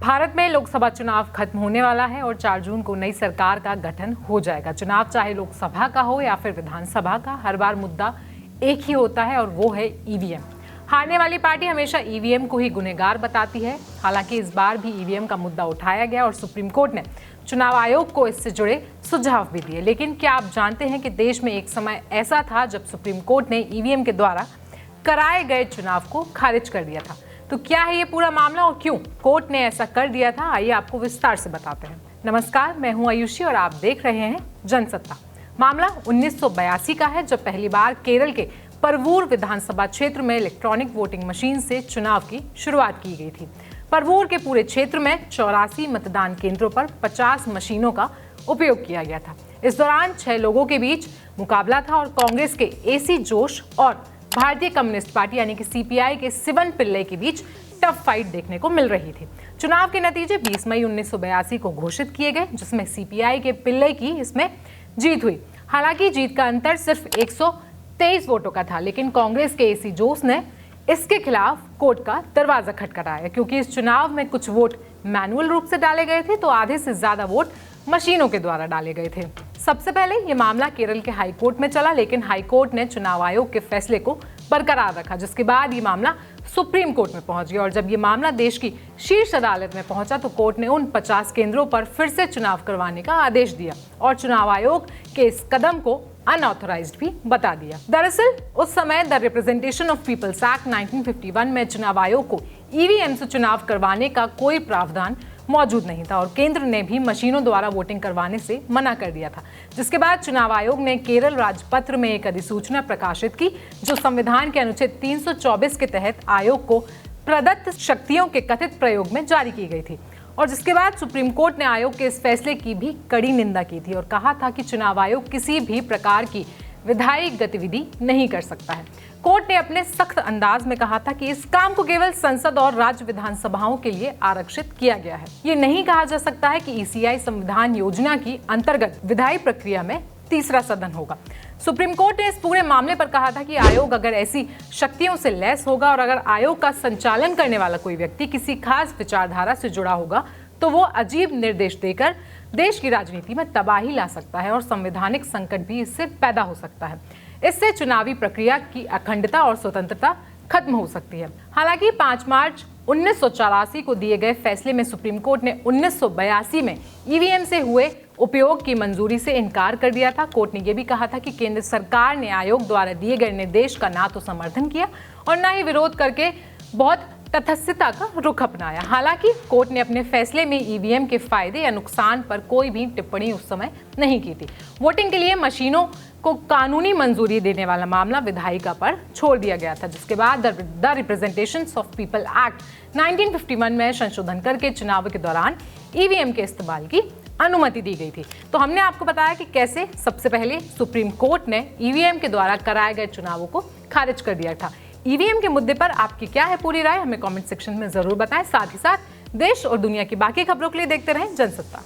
भारत में लोकसभा चुनाव खत्म होने वाला है और 4 जून को नई सरकार का गठन हो जाएगा। चुनाव चाहे लोकसभा का हो या फिर विधानसभा का, हर बार मुद्दा एक ही होता है और वो है ईवीएम। हारने वाली पार्टी हमेशा ईवीएम को ही गुनहगार बताती है। हालांकि इस बार भी ईवीएम का मुद्दा उठाया गया और सुप्रीम कोर्ट ने चुनाव आयोग को इससे जुड़े सुझाव भी दिए। लेकिन क्या आप जानते हैं कि देश में एक समय ऐसा था जब सुप्रीम कोर्ट ने ईवीएम के द्वारा कराए गए चुनाव को खारिज कर दिया था? तो क्या है ये पूरा मामला और क्यों कोर्ट ने ऐसा कर दिया था, आइए आपको विस्तार से बताते हैं। नमस्कार, मैं हूं आयुषी और आप देख रहे हैं जनसत्ता। मामला 1982 का है, जब पहली बार केरल के परवूर विधानसभा क्षेत्र में इलेक्ट्रॉनिक वोटिंग मशीन से चुनाव की शुरुआत की गई थी। परवूर के पूरे क्षेत्र में 84 मतदान केंद्रों पर 50 मशीनों का उपयोग किया गया था। इस दौरान 6 लोगों के बीच मुकाबला था और कांग्रेस के एसी जोश और भारतीय कम्युनिस्ट पार्टी यानी कि सीपीआई के सिवन पिल्ले के बीच टफ फाइट देखने को मिल रही थी। चुनाव के नतीजे 20 मई 1982 को घोषित किए गए, जिसमें सीपीआई के पिल्ले की इसमें जीत हुई। हालांकि जीत का अंतर सिर्फ 123 वोटों का था, लेकिन कांग्रेस के एसी जोश ने इसके खिलाफ कोर्ट का दरवाजा खटखटाया, क्योंकि इस चुनाव में कुछ वोट मैनुअल रूप से डाले गए थे तो आधे से ज्यादा वोट मशीनों के द्वारा डाले गए थे। सबसे पहले ये मामला केरल के हाई कोर्ट में चला, लेकिन हाई कोर्ट ने चुनाव आयोग के फैसले को बरकरार रखा, जिसके बाद ये मामला सुप्रीम कोर्ट में पहुंच गया। और जब ये मामला देश की शीर्ष अदालत में पहुंचा तो कोर्ट ने उन 50 केंद्रों पर फिर से चुनाव करवाने का आदेश दिया और चुनाव आयोग के इस कदम को अनऑथराइज्ड भी बता दिया। दरअसल उस समय the representation of people's act 1951 में चुनाव आयोग को ईवीएम से चुनाव करवाने का कोई प्रावधान मौजूद नहीं था और केंद्र ने भी मशीनों द्वारा वोटिंग करवाने से मना कर दिया था। जिसके बाद चुनाव आयोग ने केरल राजपत्र में एक अधिसूचना प्रकाशित की, जो संविधान के अनुच्छेद 324 के तहत आयोग को प्रदत्त शक्तियों के कथित प्रयोग में जारी की गई थी। और जिसके बाद सुप्रीम कोर्ट ने आयोग के इस फैसले की भी कड़ी निंदा की थी और कहा था कि चुनाव आयोग किसी भी प्रकार की विधायी गतिविधि नहीं कर सकता है। कोर्ट ने अपने सख्त अंदाज में कहा था कि इस काम को केवल संसद और राज्य विधानसभाओं के लिए आरक्षित किया गया है। ये नहीं कहा जा सकता है कि ईसीआई संविधान योजना की अंतर्गत विधायी प्रक्रिया में तीसरा सदन होगा। सुप्रीम कोर्ट ने इस पूरे मामले पर कहा था कि आयोग अगर ऐसी शक्तियों से लैस होगा और अगर आयोग का संचालन करने वाला कोई व्यक्ति किसी खास विचारधारा से जुड़ा होगा तो वो अजीब निर्देश देकर देश की राजनीति में तबाही ला सकता है और संवैधानिक संकट भी इससे पैदा हो सकता है। इससे चुनावी प्रक्रिया की अखंडता और स्वतंत्रता खत्म हो सकती है। हालांकि 5 मार्च 1984 को दिए गए फैसले में सुप्रीम कोर्ट ने 1982 में ईवीएम से हुए उपयोग की मंजूरी से इनकार कर दिया था। कोर्ट ने यह भी कहा था कि केंद्र सरकार ने आयोग द्वारा दिए गए निर्देश का ना तो समर्थन किया और ना ही विरोध करके बहुत तटस्थता का रुख अपनाया। हालांकि कोर्ट ने अपने फैसले में ईवीएम के फायदे या नुकसान पर कोई भी टिप्पणी उस समय नहीं की थी। वोटिंग के लिए मशीनों को कानूनी मंजूरी देने वाला मामला विधायिका पर छोड़ दिया गया था, जिसके बाद the representation of people act 1951 में संशोधन करके चुनाव के दौरान ईवीएम के इस्तेमाल की अनुमति दी गई थी। तो हमने आपको बताया कि कैसे सबसे पहले सुप्रीम कोर्ट ने ईवीएम के द्वारा कराए गए चुनावों को खारिज कर दिया था। ईवीएम के मुद्दे पर आपकी क्या है पूरी राय, हमें कमेंट सेक्शन में जरूर बताएं। साथ ही साथ देश और दुनिया की बाकी खबरों के लिए देखते रहें जनसत्ता।